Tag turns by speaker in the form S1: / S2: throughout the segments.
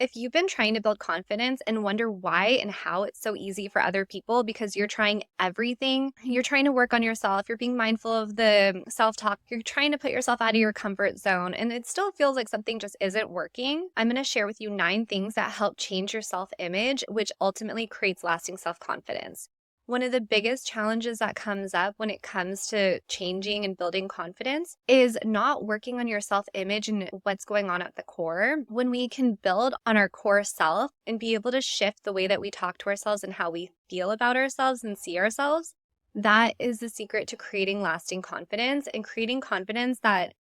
S1: If you've been trying to build confidence and wonder why and how it's so easy for other people because you're trying everything, you're trying to work on yourself, you're being mindful of the self-talk, you're trying to put yourself out of your comfort zone, and it still feels like something just isn't working, I'm going to share with you 9 things that help change your self-image, which ultimately creates lasting self-confidence. One of the biggest challenges that comes up when it comes to changing and building confidence is not working on your self-image and what's going on at the core. When we can build on our core self and be able to shift the way that we talk to ourselves and how we feel about ourselves and see ourselves, that is the secret to creating lasting confidence and creating confidence that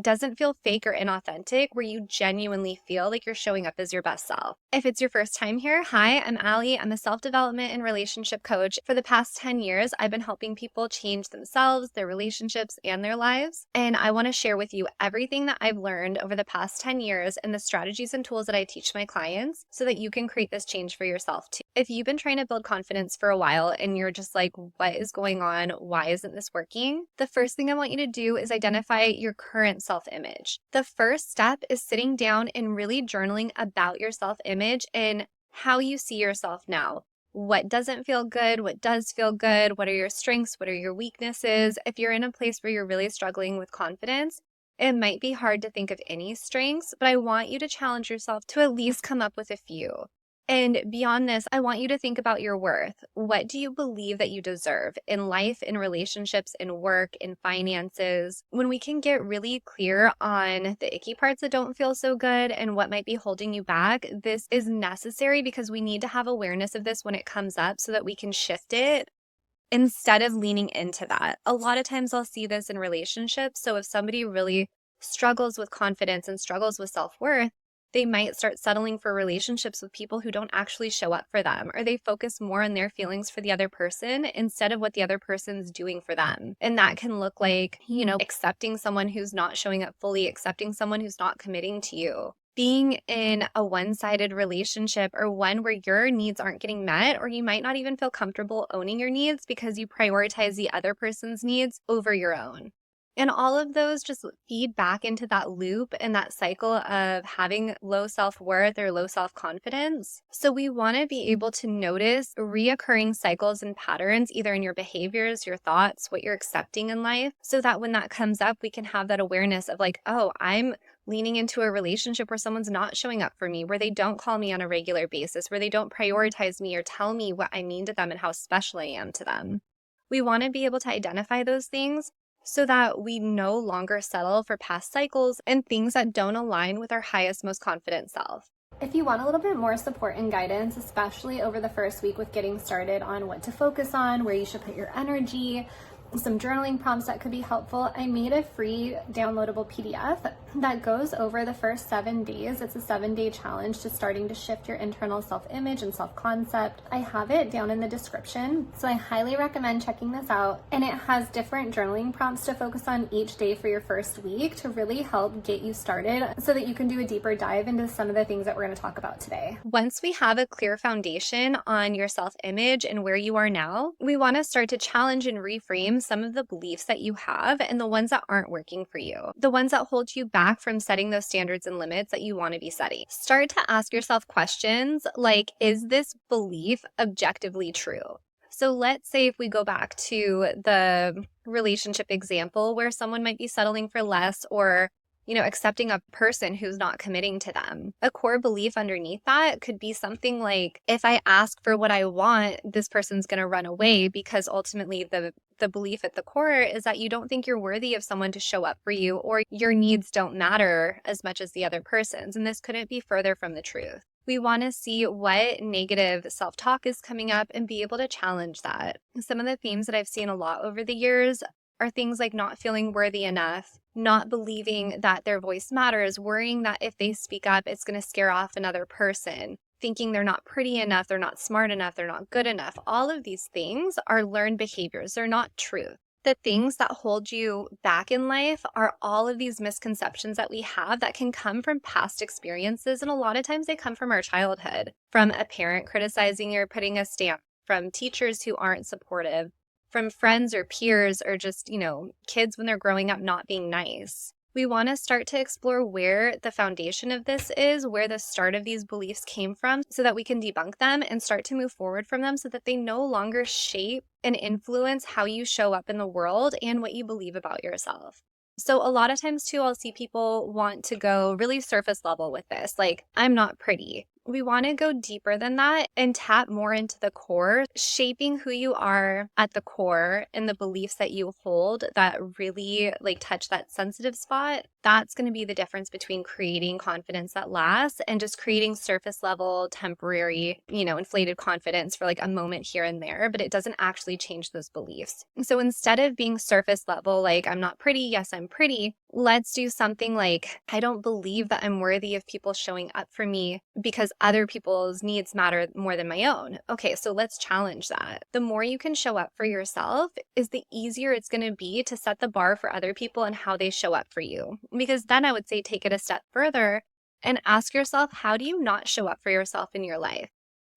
S1: doesn't feel fake or inauthentic, where you genuinely feel like you're showing up as your best self. If it's your first time here, hi, I'm Allie. I'm a self-development and relationship coach. For the past 10 years, I've been helping people change themselves, their relationships, and their lives. And I want to share with you everything that I've learned over the past 10 years and the strategies and tools that I teach my clients so that you can create this change for yourself too. If you've been trying to build confidence for a while and you're just like, what is going on? Why isn't this working? The first thing I want you to do is identify your current self-image. The first step is sitting down and really journaling about your self-image and how you see yourself now. What doesn't feel good? What does feel good? What are your strengths? What are your weaknesses? If you're in a place where you're really struggling with confidence, it might be hard to think of any strengths, but I want you to challenge yourself to at least come up with a few. And beyond this, I want you to think about your worth. What do you believe that you deserve in life, in relationships, in work, in finances? When we can get really clear on the icky parts that don't feel so good and what might be holding you back, this is necessary because we need to have awareness of this when it comes up so that we can shift it instead of leaning into that. A lot of times I'll see this in relationships. So if somebody really struggles with confidence and struggles with self-worth, they might start settling for relationships with people who don't actually show up for them, or they focus more on their feelings for the other person instead of what the other person's doing for them. And that can look like, accepting someone who's not showing up fully, accepting someone who's not committing to you. Being in a one-sided relationship or one where your needs aren't getting met, or you might not even feel comfortable owning your needs because you prioritize the other person's needs over your own. And all of those just feed back into that loop and that cycle of having low self-worth or low self-confidence. So we want to be able to notice reoccurring cycles and patterns, either in your behaviors, your thoughts, what you're accepting in life, so that when that comes up, we can have that awareness of like, oh, I'm leaning into a relationship where someone's not showing up for me, where they don't call me on a regular basis, where they don't prioritize me or tell me what I mean to them and how special I am to them. We want to be able to identify those things so that we no longer settle for past cycles and things that don't align with our highest, most confident self. If you want a little bit more support and guidance, especially over the first week with getting started on what to focus on, where you should put your energy, some journaling prompts that could be helpful, I made a free downloadable PDF that goes over the first 7 days. It's a 7-day challenge to starting to shift your internal self-image and self-concept. I have it down in the description, so I highly recommend checking this out. And it has different journaling prompts to focus on each day for your first week to really help get you started so that you can do a deeper dive into some of the things that we're going to talk about today. Once we have a clear foundation on your self-image and where you are now, we want to start to challenge and reframe some of the beliefs that you have and the ones that aren't working for you, the ones that hold you back from setting those standards and limits that you want to be setting. Start to ask yourself questions like, is this belief objectively true? So let's say if we go back to the relationship example where someone might be settling for less or accepting a person who's not committing to them. A core belief underneath that could be something like, if I ask for what I want, this person's going to run away, because ultimately the belief at the core is that you don't think you're worthy of someone to show up for you, or your needs don't matter as much as the other person's. And this couldn't be further from the truth. We want to see what negative self-talk is coming up and be able to challenge that. Some of the themes that I've seen a lot over the years are things like not feeling worthy enough, not believing that their voice matters, worrying that if they speak up, it's going to scare off another person, thinking they're not pretty enough, they're not smart enough, they're not good enough. All of these things are learned behaviors. They're not truth. The things that hold you back in life are all of these misconceptions that we have that can come from past experiences. And a lot of times they come from our childhood, from a parent criticizing or putting a stamp, from teachers who aren't supportive, from friends or peers, or just, kids when they're growing up not being nice. We want to start to explore where the foundation of this is, where the start of these beliefs came from, so that we can debunk them and start to move forward from them so that they no longer shape and influence how you show up in the world and what you believe about yourself. So a lot of times too, I'll see people want to go really surface level with this, like, I'm not pretty. We want to go deeper than that and tap more into the core, shaping who you are at the core and the beliefs that you hold that really like touch that sensitive spot. That's going to be the difference between creating confidence that lasts and just creating surface level, temporary, inflated confidence for like a moment here and there, but it doesn't actually change those beliefs. So instead of being surface level, like, I'm not pretty, yes, I'm pretty, let's do something like, I don't believe that I'm worthy of people showing up for me because other people's needs matter more than my own. Okay, so let's challenge that. The more you can show up for yourself is the easier it's going to be to set the bar for other people and how they show up for you. Because then I would say take it a step further and ask yourself, how do you not show up for yourself in your life?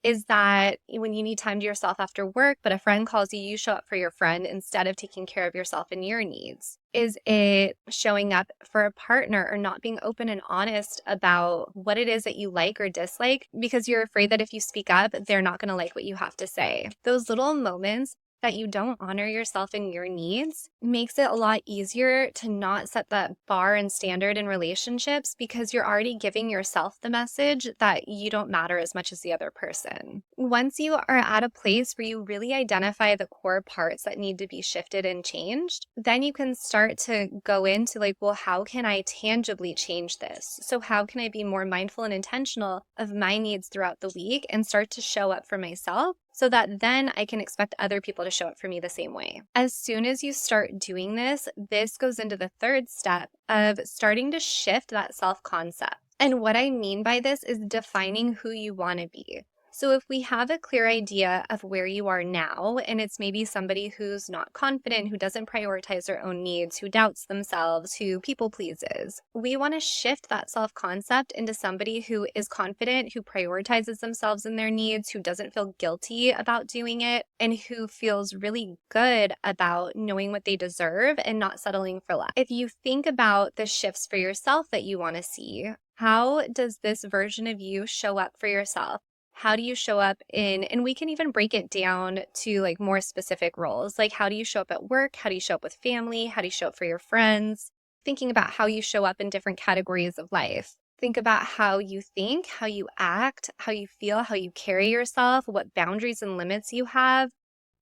S1: Is that when you need time to yourself after work, but a friend calls you, you show up for your friend instead of taking care of yourself and your needs? Is it showing up for a partner or not being open and honest about what it is that you like or dislike because you're afraid that if you speak up, they're not going to like what you have to say? Those little moments that you don't honor yourself and your needs makes it a lot easier to not set that bar and standard in relationships because you're already giving yourself the message that you don't matter as much as the other person. Once you are at a place where you really identify the core parts that need to be shifted and changed, then you can start to go into like, well, how can I tangibly change this? So how can I be more mindful and intentional of my needs throughout the week and start to show up for myself so that then I can expect other people to show up for me the same way? As soon as you start doing this, this goes into the third step of starting to shift that self-concept. And what I mean by this is defining who you want to be. So if we have a clear idea of where you are now, and it's maybe somebody who's not confident, who doesn't prioritize their own needs, who doubts themselves, who people pleases, we want to shift that self-concept into somebody who is confident, who prioritizes themselves and their needs, who doesn't feel guilty about doing it, and who feels really good about knowing what they deserve and not settling for less. If you think about the shifts for yourself that you want to see, how does this version of you show up for yourself? How do you show up and we can even break it down to like more specific roles. Like, how do you show up at work? How do you show up with family? How do you show up for your friends? Thinking about how you show up in different categories of life. Think about how you think, how you act, how you feel, how you carry yourself, what boundaries and limits you have,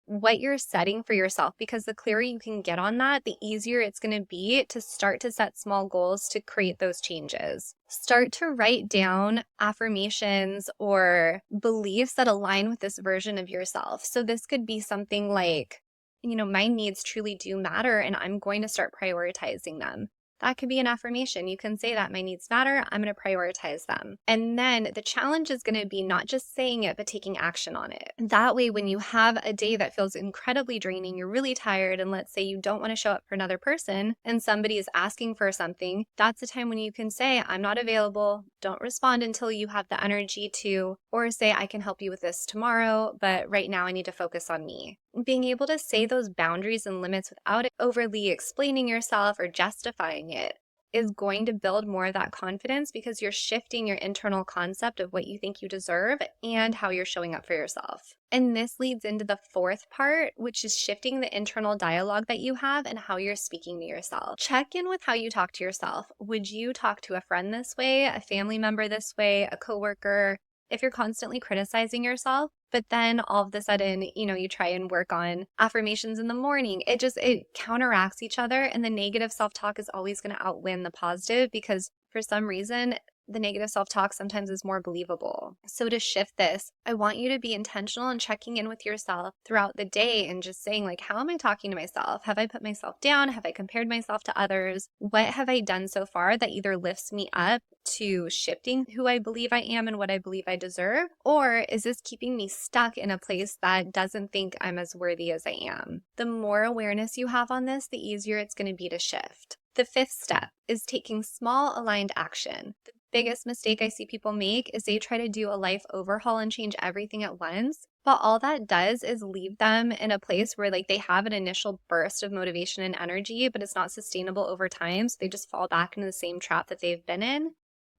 S1: what you're setting for yourself, because the clearer you can get on that, the easier it's going to be to start to set small goals to create those changes. Start to write down affirmations or beliefs that align with this version of yourself. So this could be something like, my needs truly do matter and I'm going to start prioritizing them. That could be an affirmation. You can say that my needs matter. I'm going to prioritize them. And then the challenge is going to be not just saying it, but taking action on it. That way, when you have a day that feels incredibly draining, you're really tired, and let's say you don't want to show up for another person and somebody is asking for something, that's the time when you can say, I'm not available. Don't respond until you have the energy to, or say, I can help you with this tomorrow, but right now I need to focus on me. Being able to say those boundaries and limits without overly explaining yourself or justifying it is going to build more of that confidence because you're shifting your internal concept of what you think you deserve and how you're showing up for yourself. And this leads into the fourth part, which is shifting the internal dialogue that you have and how you're speaking to yourself. Check in with how you talk to yourself. Would you talk to a friend this way, a family member this way, a coworker? If you're constantly criticizing yourself, but then all of a sudden, you try and work on affirmations in the morning, it counteracts each other, and the negative self-talk is always going to outwin the positive because for some reason, the negative self-talk sometimes is more believable. So to shift this, I want you to be intentional in checking in with yourself throughout the day and just saying, like, how am I talking to myself? Have I put myself down? Have I compared myself to others? What have I done so far that either lifts me up to shifting who I believe I am and what I believe I deserve? Or is this keeping me stuck in a place that doesn't think I'm as worthy as I am? The more awareness you have on this, the easier it's going to be to shift. The fifth step is taking small aligned action. The biggest mistake I see people make is they try to do a life overhaul and change everything at once. But all that does is leave them in a place where like they have an initial burst of motivation and energy, but it's not sustainable over time. So they just fall back into the same trap that they've been in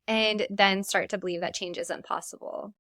S1: and then start to believe that change isn't possible.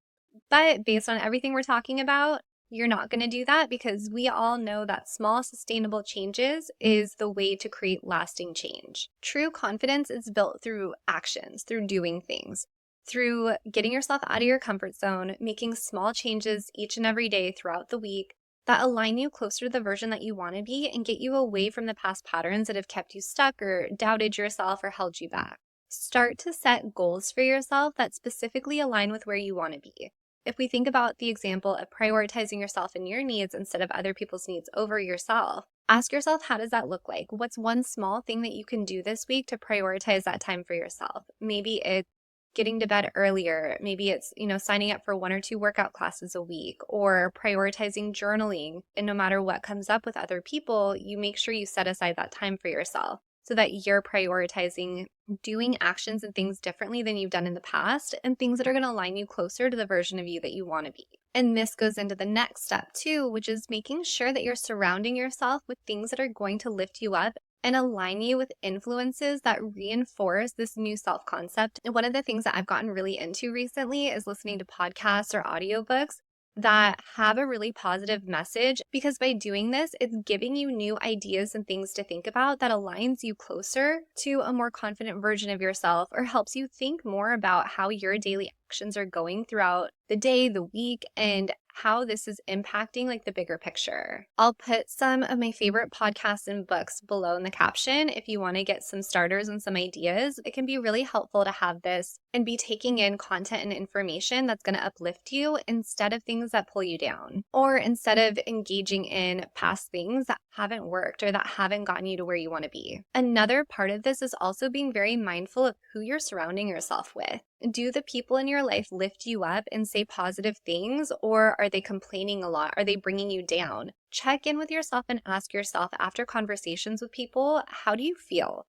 S1: But based on everything we're talking about, you're not going to do that because we all know that small, sustainable changes is the way to create lasting change. True confidence is built through actions, through doing things, through getting yourself out of your comfort zone, making small changes each and every day throughout the week that align you closer to the version that you want to be and get you away from the past patterns that have kept you stuck or doubted yourself or held you back. Start to set goals for yourself that specifically align with where you want to be. If we think about the example of prioritizing yourself and your needs instead of other people's needs over yourself, ask yourself, how does that look like? What's one small thing that you can do this week to prioritize that time for yourself? Maybe it's getting to bed earlier. Maybe it's, signing up for 1 or 2 workout classes a week or prioritizing journaling. And no matter what comes up with other people, you make sure you set aside that time for yourself so that you're prioritizing doing actions and things differently than you've done in the past and things that are going to align you closer to the version of you that you want to be. And this goes into the next step too, which is making sure that you're surrounding yourself with things that are going to lift you up and align you with influences that reinforce this new self-concept. And one of the things that I've gotten really into recently is listening to podcasts or audiobooks that have a really positive message, because by doing this, it's giving you new ideas and things to think about that aligns you closer to a more confident version of yourself or helps you think more about how your daily actions are going throughout the day, the week, and how this is impacting like the bigger picture. I'll put some of my favorite podcasts and books below in the caption if you want to get some starters and some ideas. It can be really helpful to have this and be taking in content and information that's going to uplift you instead of things that pull you down, or instead of engaging in past things that haven't worked or that haven't gotten you to where you want to be. Another part of this is also being very mindful of who you're surrounding yourself with. Do the people in your life lift you up and say positive things, or are they complaining a lot? Are they bringing you down? Check in with yourself and ask yourself after conversations with people, how do you feel?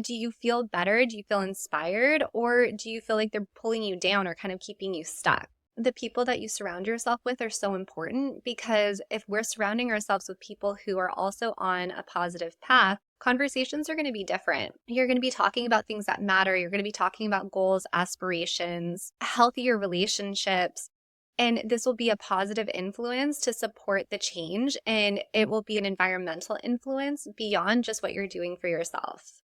S1: Do you feel better? Do you feel inspired? Or do you feel like they're pulling you down or kind of keeping you stuck? The people that you surround yourself with are so important, because if we're surrounding ourselves with people who are also on a positive path, conversations are going to be different. You're going to be talking about things that matter. You're going to be talking about goals, aspirations, healthier relationships. And this will be a positive influence to support the change. And it will be an environmental influence beyond just what you're doing for yourself.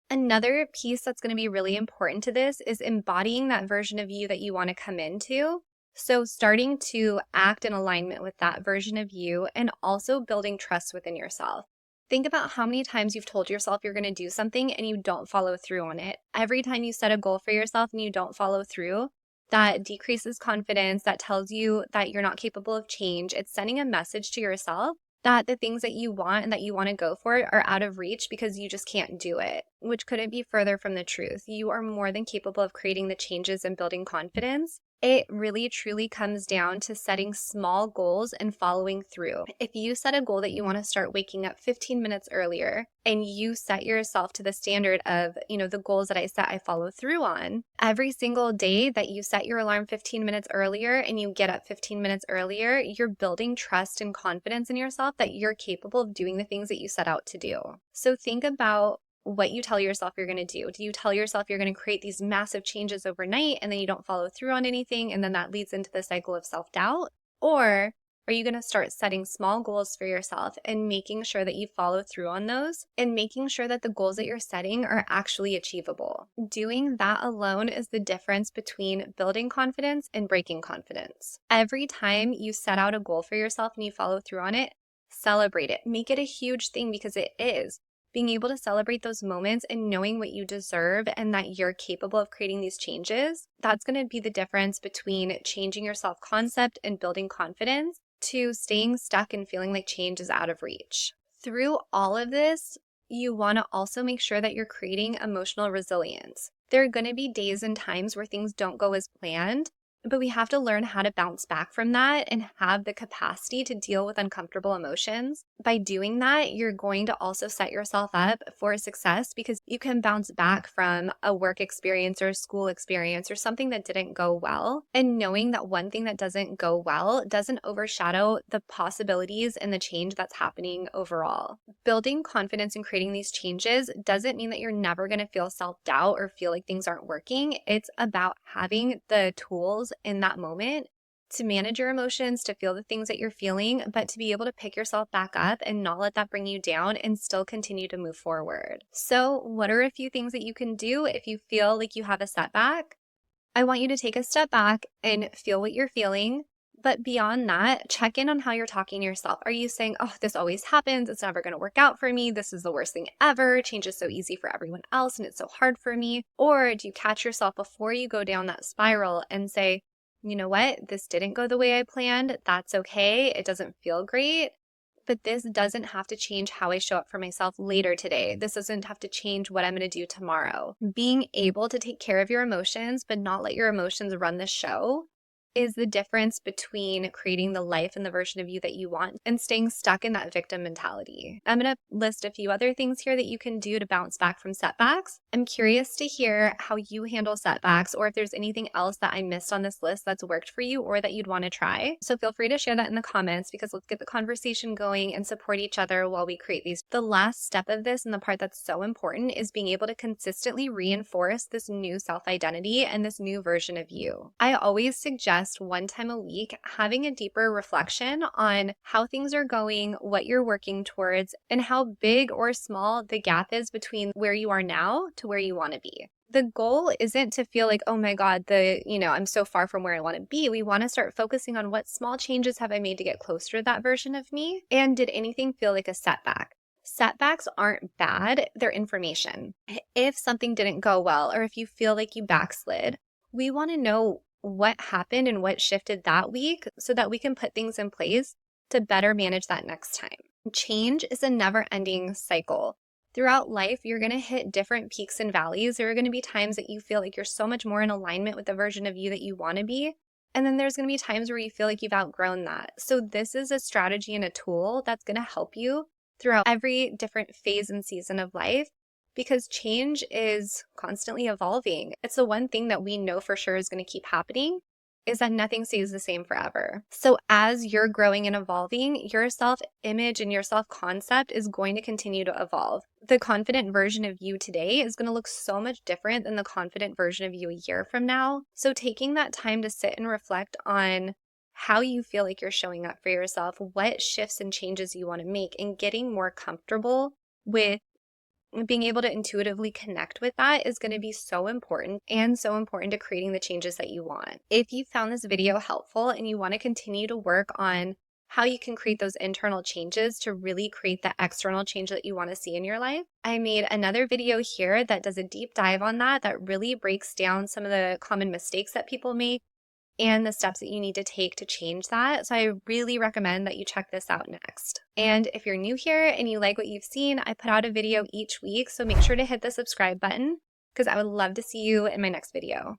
S1: Another piece that's going to be really important to this is embodying that version of you that you want to come into. So starting to act in alignment with that version of you and also building trust within yourself. Think about how many times you've told yourself you're going to do something and you don't follow through on it. Every time you set a goal for yourself and you don't follow through, that decreases confidence, that tells you that you're not capable of change. It's sending a message to yourself that the things that you want and that you want to go for are out of reach because you just can't do it, which couldn't be further from the truth. You are more than capable of creating the changes and building confidence. It really truly comes down to setting small goals and following through. If you set a goal that you want to start waking up 15 minutes earlier and you set yourself to the standard of, the goals that I set, I follow through on, every single day that you set your alarm 15 minutes earlier and you get up 15 minutes earlier, you're building trust and confidence in yourself that you're capable of doing the things that you set out to do. So think about what you tell yourself you're going to do. Do you tell yourself you're going to create these massive changes overnight and then you don't follow through on anything and then that leads into the cycle of self-doubt? Or are you going to start setting small goals for yourself and making sure that you follow through on those and making sure that the goals that you're setting are actually achievable? Doing that alone is the difference between building confidence and breaking confidence. Every time you set out a goal for yourself and you follow through on it, celebrate it. Make it a huge thing, because it is. Being able to celebrate those moments and knowing what you deserve and that you're capable of creating these changes, that's going to be the difference between changing your self-concept and building confidence to staying stuck and feeling like change is out of reach. Through all of this, you want to also make sure that you're creating emotional resilience. There are going to be days and times where things don't go as planned, but we have to learn how to bounce back from that and have the capacity to deal with uncomfortable emotions. By doing that, you're going to also set yourself up for success because you can bounce back from a work experience or a school experience or something that didn't go well. And knowing that one thing that doesn't go well doesn't overshadow the possibilities and the change that's happening overall. Building confidence and creating these changes doesn't mean that you're never going to feel self-doubt or feel like things aren't working. It's about having the tools in that moment to manage your emotions, to feel the things that you're feeling, but to be able to pick yourself back up and not let that bring you down and still continue to move forward. So, what are a few things that you can do if you feel like you have a setback? I want you to take a step back and feel what you're feeling. But beyond that, check in on how you're talking to yourself. Are you saying, oh, this always happens. It's never going to work out for me. This is the worst thing ever. Change is so easy for everyone else and it's so hard for me. Or do you catch yourself before you go down that spiral and say, you know what? This didn't go the way I planned. That's okay. It doesn't feel great. But this doesn't have to change how I show up for myself later today. This doesn't have to change what I'm going to do tomorrow. Being able to take care of your emotions, but not let your emotions run the show, is the difference between creating the life and the version of you that you want and staying stuck in that victim mentality. I'm going to list a few other things here that you can do to bounce back from setbacks. I'm curious to hear how you handle setbacks or if there's anything else that I missed on this list that's worked for you or that you'd want to try. So feel free to share that in the comments because let's get the conversation going and support each other while we create these. The last step of this and the part that's so important is being able to consistently reinforce this new self-identity and this new version of you. I always suggest one time a week, having a deeper reflection on how things are going, what you're working towards, and how big or small the gap is between where you are now to where you want to be. The goal isn't to feel like, oh my God, I'm so far from where I want to be. We want to start focusing on what small changes have I made to get closer to that version of me? And did anything feel like a setback? Setbacks aren't bad, they're information. If something didn't go well, or if you feel like you backslid, we want to know what happened and what shifted that week so that we can put things in place to better manage that next time. Change is a never-ending cycle. Throughout life, you're going to hit different peaks and valleys. There are going to be times that you feel like you're so much more in alignment with the version of you that you want to be. And then there's going to be times where you feel like you've outgrown that. So this is a strategy and a tool that's going to help you throughout every different phase and season of life, because change is constantly evolving. It's the one thing that we know for sure is going to keep happening, is that nothing stays the same forever. So as you're growing and evolving, your self-image and your self-concept is going to continue to evolve. The confident version of you today is going to look so much different than the confident version of you a year from now. So taking that time to sit and reflect on how you feel like you're showing up for yourself, what shifts and changes you want to make, and getting more comfortable with being able to intuitively connect with that is going to be so important and so important to creating the changes that you want. If you found this video helpful and you want to continue to work on how you can create those internal changes to really create the external change that you want to see in your life, I made another video here that does a deep dive on that really breaks down some of the common mistakes that people make and the steps that you need to take to change that. So I really recommend that you check this out next. And if you're new here and you like what you've seen, I put out a video each week, so make sure to hit the subscribe button because I would love to see you in my next video.